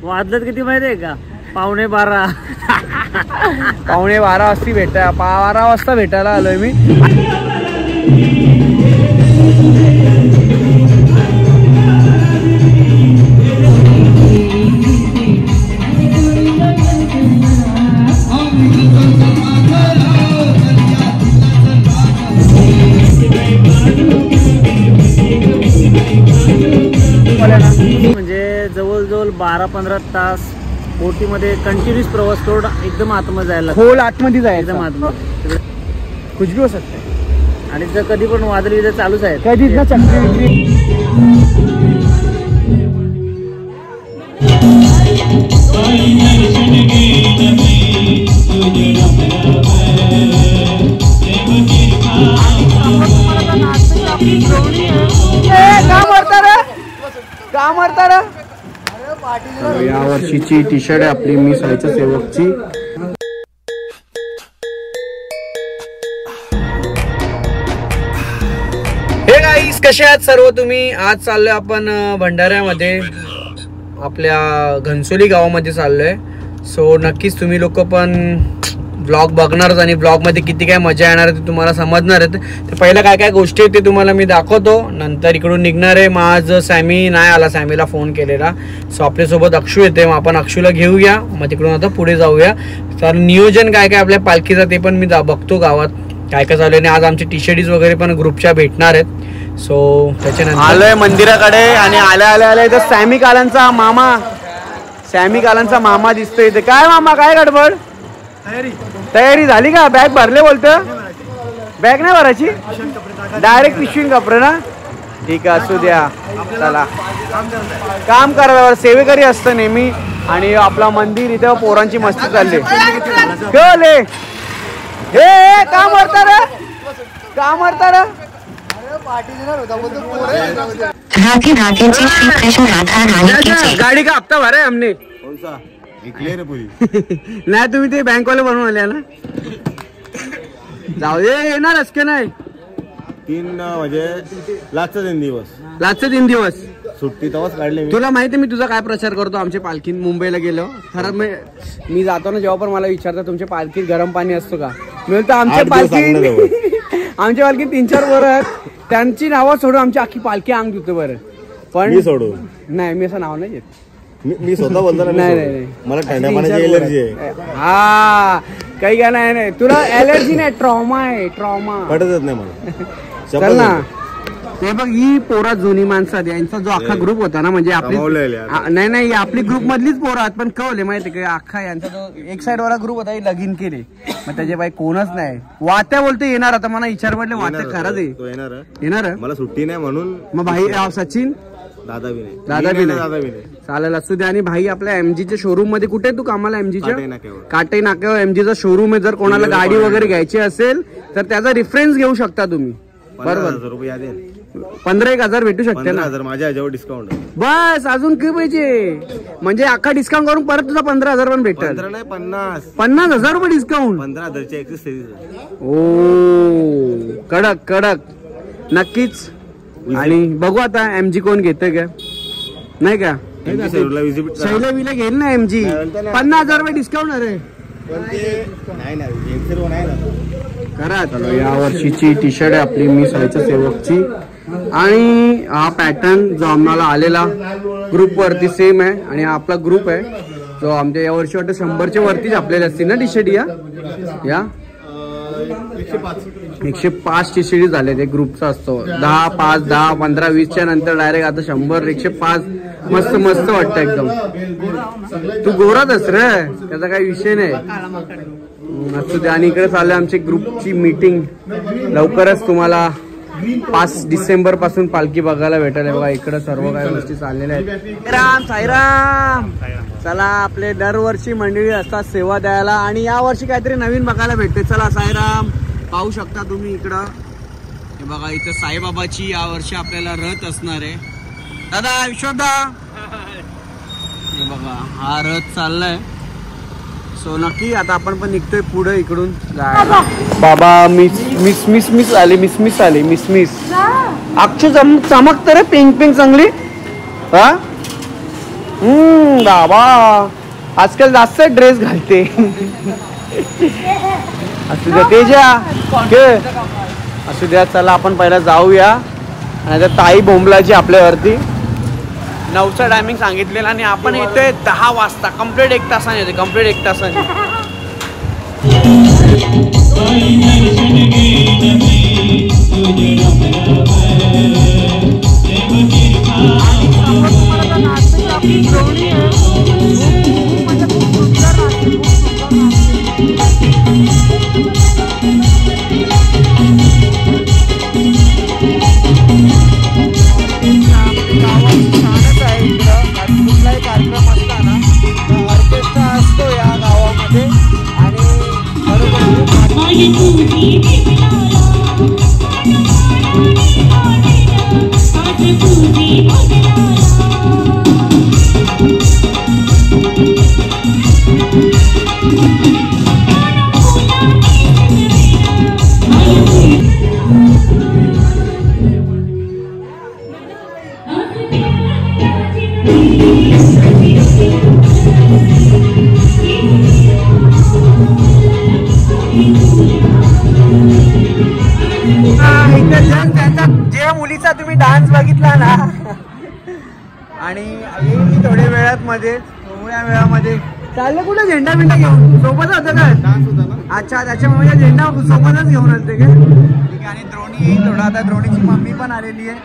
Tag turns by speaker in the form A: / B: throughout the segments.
A: वाजलं किती माहिती आहे का? 11:45.
B: 11:45 वाजता 12 वाजता भेटायला आलोय मी.
A: म्हणजे जवळजवळ 12-15 तास बोटीमध्ये कंटिन्यूस प्रवास करून एकदम आतमध्ये जायला,
B: खोल आतमध्ये जायचं,
A: एकदम आतमध्ये.
B: कुछ भी हो सकता है.
A: आणि जर कधी पण वादळ विदळ चालूच आहे,
B: कधीच ना चक्री. का मरता रे? या वर्षीची टी शर्ट आहे आपली मी साईच्या सेवकची. हे गाईस, कसे आहात सर्व तुम्ही? आज चाललोय आपण भंडाऱ्यामध्ये, आपल्या घनसोली गावामध्ये चाललोय. सो नक्कीच तुम्ही लोक पण ब्लॉग बघणारच आणि ब्लॉग मध्ये किती काय मजा येणार आहे ते तुम्हाला समजणार आहे. तर पहिलं काय काय गोष्टी आहेत ते तुम्हाला मी दाखवतो, नंतर इकडून निघणार आहे. मग आज सॅमी नाही आला, सॅमीला फोन केलेला. सो आपल्यासोबत अक्षू येते, मग आपण अक्षूला घेऊया, मग तिकडून आता पुढे जाऊया. तर नियोजन काय काय आपल्या पालखीचं ते पण मी बघतो गावात काय काय चालू आहे. आणि आज आमचे टी शर्ट्स वगैरे पण ग्रुपच्या भेटणार आहेत. सो त्याच्यानंतर आलोय मंदिराकडे आणि आल्या इथं सॅमी कालांचा मामा दिसतोय इथे. काय मामा, काय गडबड? तयारी झाली का? बॅग भरले बोलतं? बॅग नाही भरायची, डायरेक्ट पिशवीन कपडे ना. ठीक आहे, असू द्या. चला, काम करा, सेवेकरी असतं नेहमी. आणि आपला मंदिर इथं पोरांची मस्ती चालली. हे काम करता रे, काम करता रे. गाडी का हप्ता भरा है हमने? कौन सा? नाही, तुम्ही ते बँक वाले बनवून आले ना. जाऊ दे, येणारच की नाही.
C: 3 म्हणजे लास्टचा
B: 3 दिवस
C: सुट्टी तेव्हाच काढले.
B: तुला माहिती मी तुझा काय प्रचार करतो आमच्या पालखीत मुंबईला गेलो. खरं मी जातो ना, जेव्हा पण मला विचारतात तुमच्या पालखीत गरम पाणी असतो का, मी म्हणतो आमच्या पालखीत 3-4 वर आहेत, त्यांची नावं सोडून आमची अख्खी पालखी अंग धुते. बरं, पण
C: मी सोडू
B: नाही, मी असं नाव नाही घेत.
C: मी स्वतः बोलतो. नाही, मला थंड्या पाण्याची एलर्जी आहे.
B: हा, काही काय नाही, तुला एलर्जी नाही, ट्रॉमा आहे. ट्रॉमा
C: पटतच नाही मला.
B: चल ना. ते बघ, ही पोरा जुनी माणसं, यांचा जो अख्खा ग्रुप होता ना, म्हणजे आपली नाही आपली ग्रुप मधलीच पोरं आहेत, पण कळले माहिती का, अख्खा यांचा जो एक साइड वाला ग्रुप होता लगीन केले. मग त्याचे बाई कोणच नाही. वात्या बोलते येणार, आता मला विचार पडले वात्या खरंच येणार.
C: मला सुट्टी नाही म्हणून.
B: मग भाई सचिन
C: दादा बी नाही.
B: चालेल, असू दे. आणि भाई आपल्या एमजीच्या शोरूम मध्ये कुठे तू कामाला? एमजीच्या काटे नाक्यावर एमजीचा शोरूम आहे. जर कोणाला गाडी वगैरे घ्यायची असेल तर त्याचा रेफरन्स घेऊ शकता तुम्ही. बरोबर, 15,000 भेटू शकते ना.
C: माझ्या ह्याच्यावर डिस्काउंट
B: बस, अजून काय पाहिजे? म्हणजे अख्खा डिस्काउंट करून परत तुझा 15,000 पण भेटतात. 50,000 रुपये डिस्काउंट.
C: 15,000
B: ओ, कडक नक्कीच. आणि बघू आता एमजी कोण घेतोय का नाही का. शैला विला घेईल ना एमजी. 50,000 रुपये डिस्काउंट. अरे करा. चलो, या वर्षीची टी शर्ट आहे आपली मी साईच्या सेवकची. आणि हा पॅटर्न जो आम्हाला आलेला ग्रुप वरती सेम आहे. आणि हा आपला ग्रुप आहे जो आमच्या या वर्षी वाटतं 100च्या वरतीच आपल्याला असतील ना टी शर्ट. या 105 टी शर्ट झाले. ते ग्रुपचा असतो. 10, 5, 10, 15, 20च्या नंतर डायरेक्ट आता 100, 105. मस्त वाटतं एकदम. तू गोरातच रे, त्याचा काही विषय नाही. असतो ते. आणि इकडे चालले आमची ग्रुपची मीटिंग. लवकरच तुम्हाला 5 डिसेंबर पासून पालखी बघायला भेटेल. बघा इकडे सर्व काही गोष्टी चाललेल्या आहेत. साईराम. चला, आपले दरवर्षी मंडळी असतात सेवा द्यायला, आणि या वर्षी काहीतरी नवीन बघायला भेटते. चला, साईराम. पाहू शकता तुम्ही इकडं. हे बघा, इथं साईबाबाची या वर्षी आपल्याला रथ असणार आहे. दादा, विश्वदा, हे बघा हा रथ चाललाय. सो नक्की आता आपण पण निघतोय पुढे इकडून. बाबा मिस आली. अक्षू चमकत रे, पिंक चांगली. हा, बाबा आजकाल जास्त ड्रेस घालते. असू द्या तेजा असू द्या. चला आपण पहिला जाऊया. आणि ताई बोंबलाची आपल्यावरती 9चा टायमिंग सांगितलेला आणि आपण येतोय 10 वाजता. कंप्लीट 1 तासाने येते. कंप्लीट 1 तासाने. कुठलाही कार्यक्रम असला ना तर ऑर्केस्ट्रा असतो या गावामध्ये. आणि जे मुलीचा तुम्ही डान्स बघितला ना आणि थोड्या वेळात मध्ये थोड्या वेळामध्ये चाललं कुठं झेंडा बिंडा घेऊन सोबत होतं का डान्स होता ना. अच्छा त्याच्यामुळे झेंडा सोबतच घेऊन आलते का. ठीक आहे. आणि द्रोणी येईल थोडा. आता द्रोणीची मम्मी पण आलेली आहे.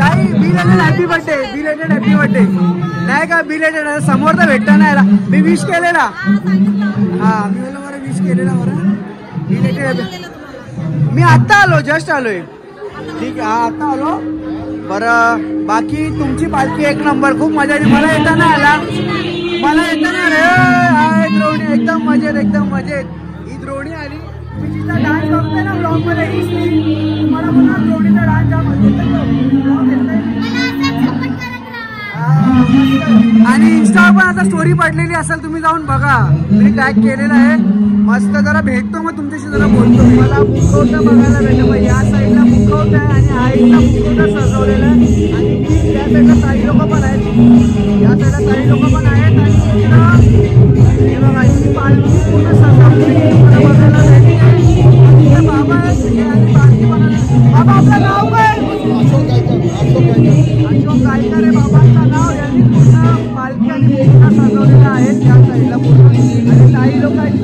B: ताई belated happy birthday. Belated happy birthday. नाही का बिलेटेड समोर तर भेटता नाही आला. मी विश केलेला. हा मी बोललो बरं विश केलेला बरं. बिलेटेड मी आत्ता आलो जस्ट आलोय. ठीक आहे. हा आत्ता आलो. बरं बाकी तुमची पालखी 1 नंबर. खूप मजा आली. मला येताना आला. मला येताना रे द्रोणी एकदम मजेत एकदम मजेत. ही द्रोणी आली. मी जिथं डान्स बघतोय ना ब्लॉग मध्ये मला पुन्हा द्रोणीचा डान्स जाम आणि इंस्टावर पण आता स्टोरी पडलेली असेल. तुम्ही जाऊन बघा. मी टॅग केलेला आहे. मस्त जरा भेटतो मग तुमच्याशी जरा बोलतो. मला मुखवटा बघायला भेटलं पाहिजे. या साईडला मुखवटा आहे आणि हा एकदा मुखवटा सजवलेला आहे. आणि त्या साईडला काही लोक पण आहेत. या साईडला काही लोक पण आहेत. आणि बघा ही पालखी पूर्ण सजवलेली मला बघायला भेटते. बाबा आहेत आणि पालखी बनवली. बाबा आपलं नाव काय. अशोक गायकर आहे बाबांचं नाव. यांनी पूर्ण पालखी आणि पूर्ण सजवलेलं आहे त्या साईडला पूर्ण. आणि काही लोक आहेत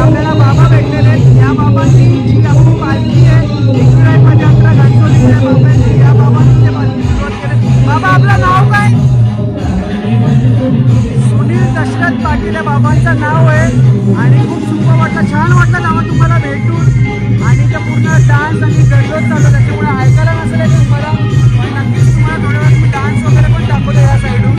B: आपल्याला बाबा भेटलेले आहेत. या बाबांची जी आपली पालखी आहे मध्ये 11 घाटोलीच्या बाबांची या बाबांची पालखी सुरुवात केली. बाबा आपलं नाव काय. सुनील दशरथ पाटील आहे बाबांचं नाव आहे. आणि खूप सुंदर वाटलं. छान वाटलं आम्हाला तुम्हाला भेटून. आणि ते पूर्ण डान्स आणि गडलोट चालू त्याच्यामुळे ऐकायला नसेल तुम्हाला. पण नक्कीच तुम्हाला थोड्या वेळात मी डान्स वगैरे पण दाखवतो या साईडून.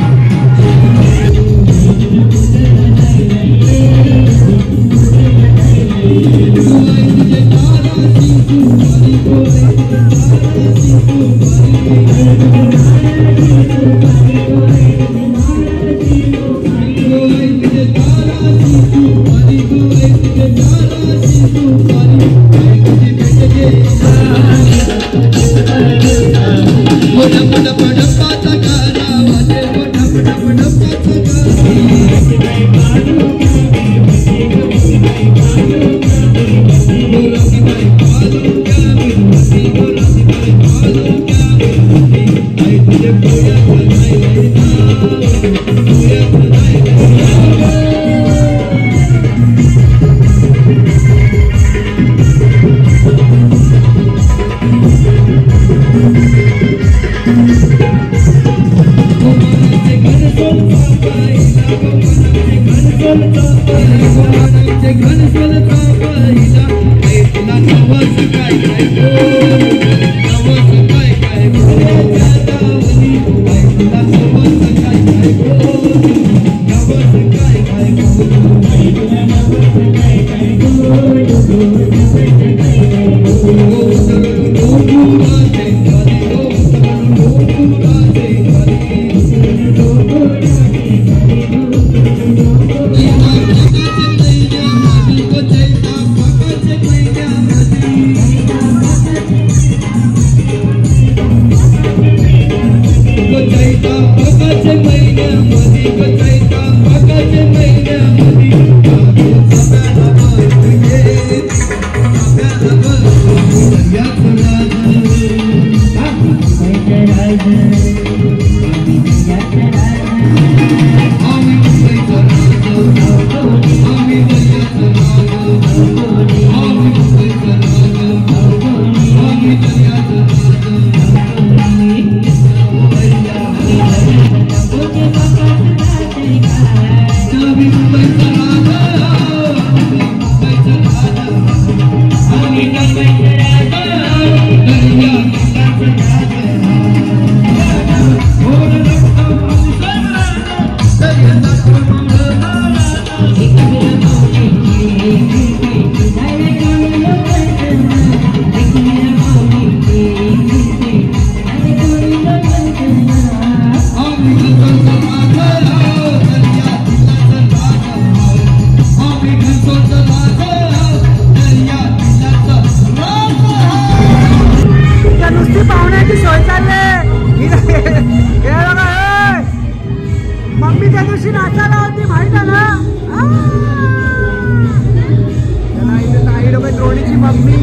B: माझी मम्मी.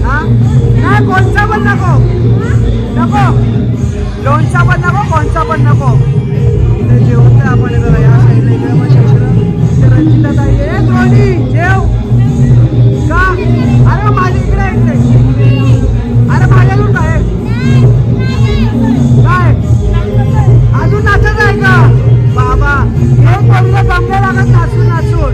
B: हा नाही कोणचा पण नको नको, लोणचा पण नको, कोणचा पण नको. इथे जेवत नाही आपण जरा या साईडला इकडे मग शेषरा रंजिता ताई आहे दोन्ही जेव का. अरे माझ्या इकडे इकडे, अरे माझ्याकडून काय काय अजून नाचत आहे का बाबा. हे कोणीला जमले लागत नाचून नाचून.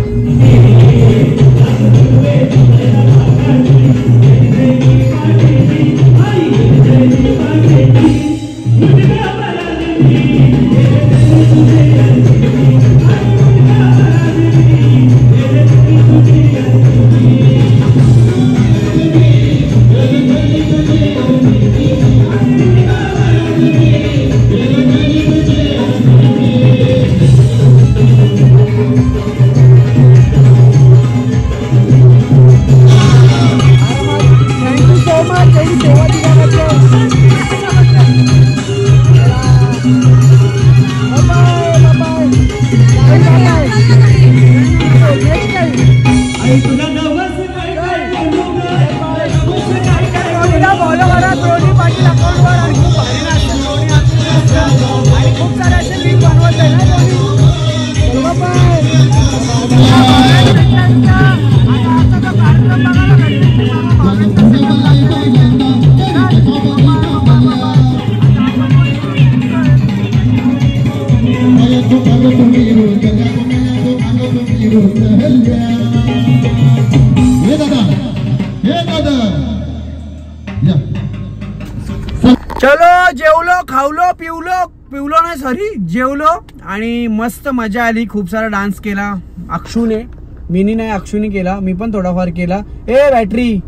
B: चलो जेवलो खावलो पिवलो नाही सॉरी जेवलो आणि मस्त मजा आली. खूप सारा डान्स केला अक्षूने, मिनी नाही अक्षूने केला, मी पण थोडाफार केला. ए बॅटरी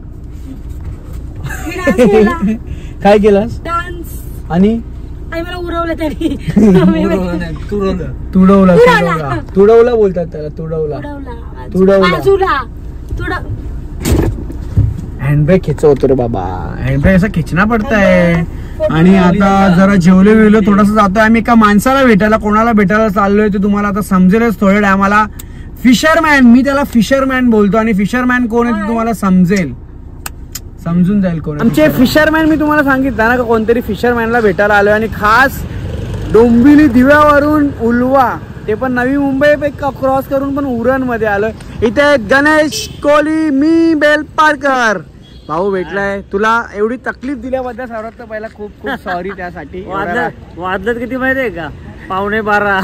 B: काय केलास
D: डान्स
B: आणि
D: मला उडवलं तरी
B: तुडवला बोलतात त्याला, तुडवला. हँडब्रेक खिचव होतो रे बाबा, हँडब्रेक असा खिचना पडता है. आणि आता जरा जेवलो वेळलो थोडस जातोय आम्ही एका माणसाला भेटायला, कोणाला भेटायला चाललोय ते तुम्हाला आता समजेलच थोड्या टायमाला. फिशरमॅन, मी त्याला फिशरमॅन बोलतो आणि फिशरमॅन कोण आहे ते तुम्हाला समजून जाईल कोण आमचे फिशरमॅन. मी तुम्हाला सांगितलं ना का कोणतरी फिशरमॅनला भेटायला आलोय आणि खास डोंबिवली दिव्यावरून उलवा, ते पण नवी मुंबई क्रॉस करून पण उरण मध्ये आलोय. इथे गणेश कोहली, मी बेलपाडकर भाऊ भेटलाय. तुला एवढी तकलीफ दिल्याबद्दल सर्वात पहिला खूप खूप सॉरी त्यासाठी.
A: वाजलं किती माहितीये का, 11:15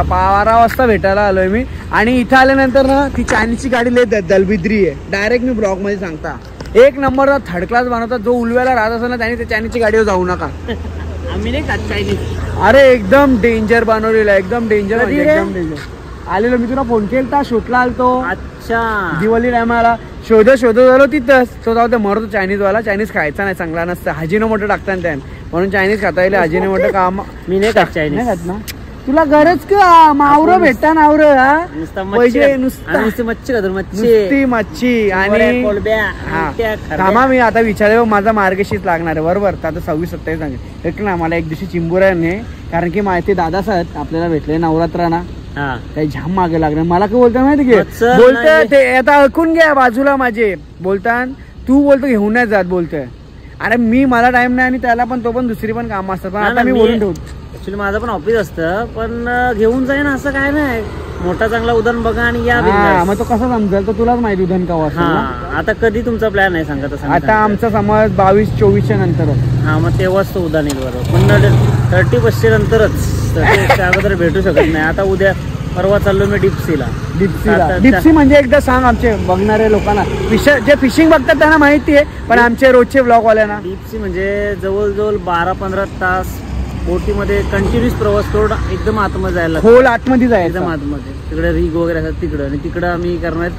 B: 12 वाजता भेटायला आलोय मी. आणि इथं आल्यानंतर ना ती चायनीजची गाडी लय दलबिद्री आहे. डायरेक्ट मी ब्लॉग मध्ये सांगता, एक नंबरचा थर्ड क्लास बनवतात. जो उलव्याला राहत असेल ना त्याने त्या चायनीजची गाडीवर जाऊ नका.
A: आम्ही नाही खात चायनीज.
B: अरे एकदम डेंजर बनवलेला, एकदम डेंजर आलेलो. मी तुला फोन केला, शूटला आलतो.
A: अच्छा,
B: दिवाळी टायमाला शोधत झालो तिथंच. तो जाऊ मरतो चायनीज वाला. चायनीज खायचा नाही, चांगला नसतं. हाजीनोमोटो टाकतात त्याने, म्हणून चायनीज खाता येईल. हाजीनोमोटो काम
A: मी नाही खात चायनीज.
B: खात ना तुला गरज का, मावरं भेटता नावरं
A: नुसती मच्छी खातो,
B: मच्छी आणि थांबा. मी आता विचारलं, माझा मार्गशीर्ष लागणार आहे बरोबर. तर आता 26-27 सांगेल एक ना. मला एक दिवशी चिंबुऱ्या नाही, कारण की माहिती दादा साहेब आपल्याला भेटले नवरात्राना, काही झाम मागे लागणार. मला काय बोलता माहिती घे, बोलतोय ते आता ऐकून घ्या बाजूला माझे बोलता. तू बोलतो घेऊन नाही जात बोलतोय. अरे मला टाइम नाही आणि त्याला पण, तो पण दुसरी पण काम असतात. पण आता मी बोलून ठेवतो.
A: ऍक्च्युली माझं पण ऑफिस असतं, पण घेऊन जाईन असं काय नाही. मोठा चांगला उदाहरण बघा आणि या.
B: मग तो कसा समजेल, तो तुलाच माहिती उदाहरण का वाटतं.
A: आता कधी तुमचा प्लॅन आहे सांगा तसं.
B: आता आमचा समज 22-24 नंतर.
A: हा, मग तेव्हाच तो उदाहरण येईल बरोबर. पण 30-35 नंतरच अगोदर भेटू शकत नाही. आता उद्या परवा चाललो मी डिप्सीला.
B: डिप्सी म्हणजे एकदा सांग आमचे बघणारे लोकांना, जे फिशिंग बघतात त्यांना माहिती आहे, पण आमचे रोजचे ब्लॉग वाल्यांना.
A: डिप्सी म्हणजे जवळजवळ 12-15 तास बोटीमध्ये कंटिन्युअस प्रवास करून एकदम आतमध्ये जायला,
B: खोल आतमध्ये जायचं,
A: एकदम आतमध्ये. तिकडे रिग वगैरे असतात तिकडं, आणि तिकडं आम्ही करणार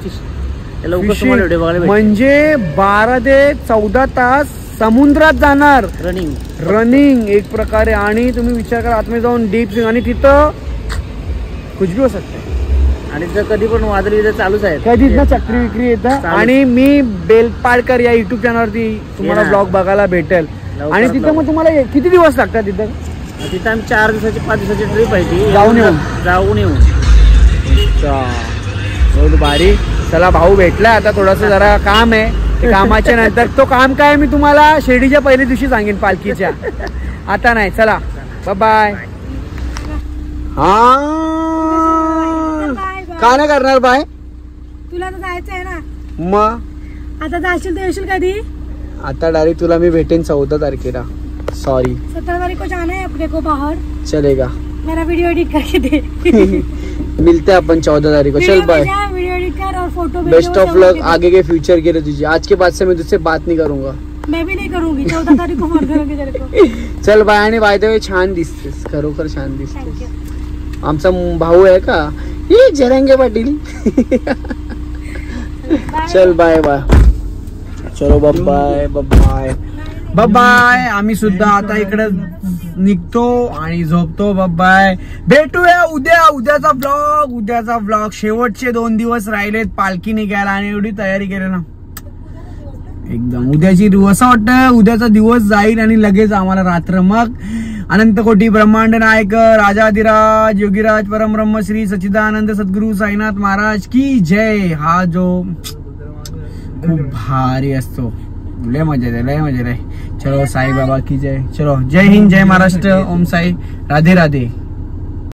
A: व्हिडिओ बघायला.
B: म्हणजे 12 ते 14 तास समुद्रात जाणार, रनिंग एक प्रकारे. आणि तुम्ही विचार करा आतमध्ये जाऊन डीप, आणि तिथं कुछ भी हो सकता है.
A: आणि जर कधी पण वादळी चालूच आहे,
B: कधी चक्री विक्री येतं. आणि मी बेलपाडकर या युट्यूब चॅनलवरती तुम्हाला ब्लॉग बघायला भेटेल. आणि तिथं मग तुम्हाला किती दिवस लागतात तिथं?
A: तिथं आम्ही 4 दिवसाची 5 दिवसाची ट्रिप आहे ती.
B: जाऊन येऊ.
A: बहुत भारी.
B: चला भाऊ भेटला, आता थोडस जरा काम आहे, ते कामाच्या नंतर, तो काम काय मी तुम्हाला शिर्डीच्या पहिल्या दिवशी सांगेन पालखीच्या, आता नाही. चला बाय बाय. हा का नाही करणार बाय,
D: तुला तर जायचं आहे ना,
B: मग
D: आता जाशील तर येशील कधी?
B: आता डायरेक्ट तुला मी भेटेन 14 तारखेला. सॉरी
D: 17 तारीख को जाना है अपने को बाहर.
B: चलेगा.
D: मेरा वीडियो एडिट करके दे.
B: मिलते हैं अपन 14 तारीख को. चल बाय.
D: वीडियो एडिट कर और फोटो
B: बेस्ट ऑफ लक आगे के फ्यूचर के लिए तुझे. आज के बाद से मैं तुझसे बात नहीं करूंगा.
D: मैं भी नहीं करूंगी. 14 तारीख को फोन करूंगी तेरे को.
B: चल बाय. आणि बाय द वे छान दिसतेस, खरोखर छान दिसतेस. आमचा भाऊ आहे का ये जरंगे पाटील. चल बाय बाय. चलो बाय बाय बाय बाय. आम्ही सुद्धा आता इकडे निघतो आणि झोपतो. बाय. भेटूया उद्याचा ब्लॉग. शेवटचे 2 दिवस राहिलेत पालखी निघायला आणि एवढी तयारी केली ना एकदम. उद्याची असं वाटतं उद्याचा दिवस जाईल आणि लगेच आम्हाला रात्र. मग अनंत कोटी ब्रह्मांड नायक राजाधिराज योगीराज परमब्रह्म श्री सच्चिदानंद सद्गुरु साईनाथ महाराज की जय. हा जो खूप भारी असतो. लय मजा आहे. चलो साई बाबा की जय. चलो जय हिंद, जय महाराष्ट्र. ओम साई. राधे राधे.